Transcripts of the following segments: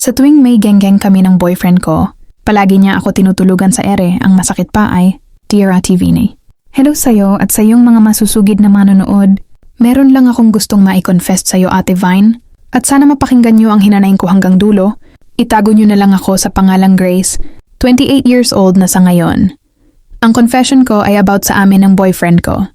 Sa tuwing may geng-geng kami ng boyfriend ko, palagi niya ako tinutulugan sa ere, ang masakit pa ay Dear Ate Vini. Hello sa'yo at sa iyong mga masusugid na manonood. Meron lang akong gustong mai-confess sa'yo Ate Vine at sana mapakinggan niyo ang hinanaing ko hanggang dulo. Itago niyo na lang ako sa pangalang Grace, 28 years old na sa ngayon. Ang confession ko ay about sa amin ng boyfriend ko.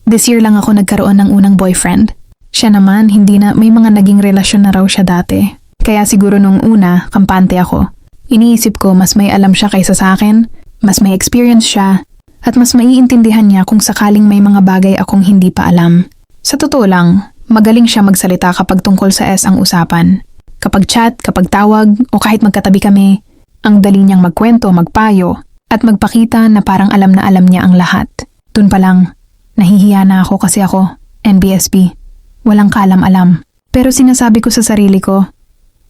This year lang ako nagkaroon ng unang boyfriend. Siya naman, hindi na, may mga naging relasyon na raw siya dati. Kaya siguro nung una, kampante ako. Iniisip ko mas may alam siya kaysa sa akin, mas may experience siya, at mas maiintindihan niya kung sakaling may mga bagay akong hindi pa alam. Sa totoo lang, magaling siya magsalita kapag tungkol sa ang usapan. Kapag chat, kapag tawag, o kahit magkatabi kami, ang dali niyang magkwento, magpayo, at magpakita na parang alam na alam niya ang lahat. Dun pa lang, nahihiya na ako kasi ako, NBSB. Walang kaalam-alam. Pero sinasabi ko sa sarili ko,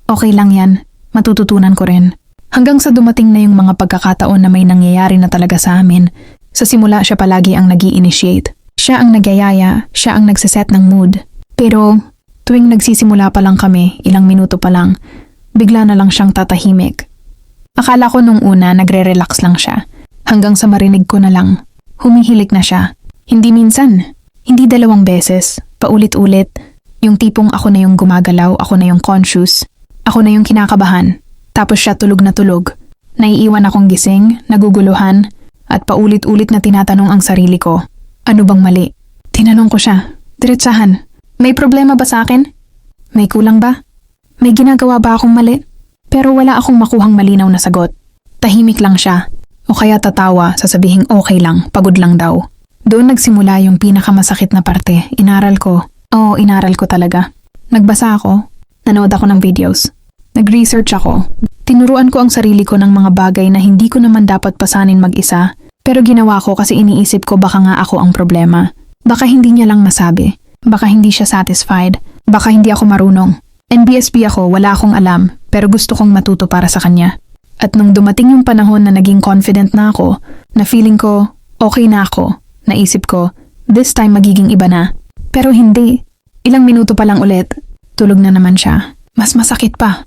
okay lang yan, matututunan ko rin. Hanggang sa dumating na yung mga pagkakataon na may nangyayari na talaga sa amin, sa simula siya palagi ang nag-i-initiate. Siya ang nagyayaya, siya ang nagsiset ng mood. Pero tuwing nagsisimula pa lang kami, ilang minuto pa lang, bigla na lang siyang tatahimik. Akala ko nung una nagre-relax lang siya, hanggang sa marinig ko na lang, humihilik na siya. Hindi minsan, hindi 2 beses, paulit-ulit, yung tipong ako na yung gumagalaw, ako na yung conscious, ako na yung kinakabahan, tapos siya tulog na tulog. Naiiwan akong gising, naguguluhan, at paulit-ulit na tinatanong ang sarili ko, ano bang mali? Tinanong ko siya, diretsahan, may problema ba sa akin? May kulang ba? May ginagawa ba akong mali? Pero wala akong makuhang malinaw na sagot. Tahimik lang siya, o kaya tatawa, sasabihing okay lang, pagod lang daw. Doon nagsimula yung pinakamasakit na parte, inaral ko talaga. Nagbasa ako, nanood ako ng videos, nag-research ako, tinuruan ko ang sarili ko ng mga bagay na hindi ko naman dapat pasanin mag-isa, pero ginawa ko kasi iniisip ko baka nga ako ang problema. Baka hindi niya lang masabi, baka hindi siya satisfied, baka hindi ako marunong. NBSB ako, wala akong alam, pero gusto kong matuto para sa kanya. At nung dumating yung panahon na naging confident na ako, na feeling ko okay na ako, naisip ko, this time magiging iba na. Pero hindi. Ilang minuto pa lang ulit, tulog na naman siya. Mas masakit pa.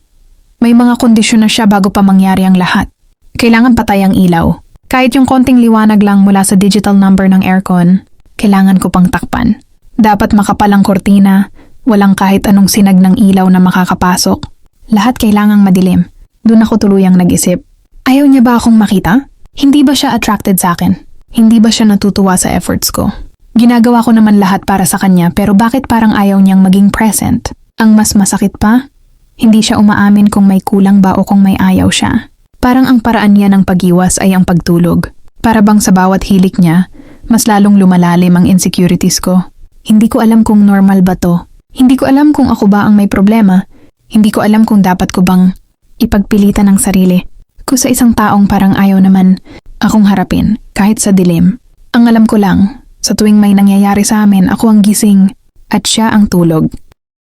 May mga kondisyon na siya bago pa mangyari ang lahat. Kailangan patay ang ilaw. Kahit yung konting liwanag lang mula sa digital number ng aircon, kailangan ko pang takpan. Dapat makapalang kortina, walang kahit anong sinag ng ilaw na makakapasok. Lahat kailangang madilim. Doon ako tuluyang nag-isip. Ayaw niya ba akong makita? Hindi ba siya attracted sa akin? Hindi ba siya natutuwa sa efforts ko? Ginagawa ko naman lahat para sa kanya pero bakit parang ayaw niyang maging present? Ang mas masakit pa, hindi siya umaamin kung may kulang ba o kung may ayaw siya. Parang ang paraan niya ng pag-iwas ay ang pagtulog. Para bang sa bawat hilik niya, mas lalong lumalalim ang insecurities ko. Hindi ko alam kung normal ba to. Hindi ko alam kung ako ba ang may problema. Hindi ko alam kung dapat ko bang ipagpilitan ang sarili ko sa isang taong parang ayaw naman akong harapin kahit sa dilim. Ang alam ko lang, sa tuwing may nangyayari sa amin, ako ang gising at siya ang tulog.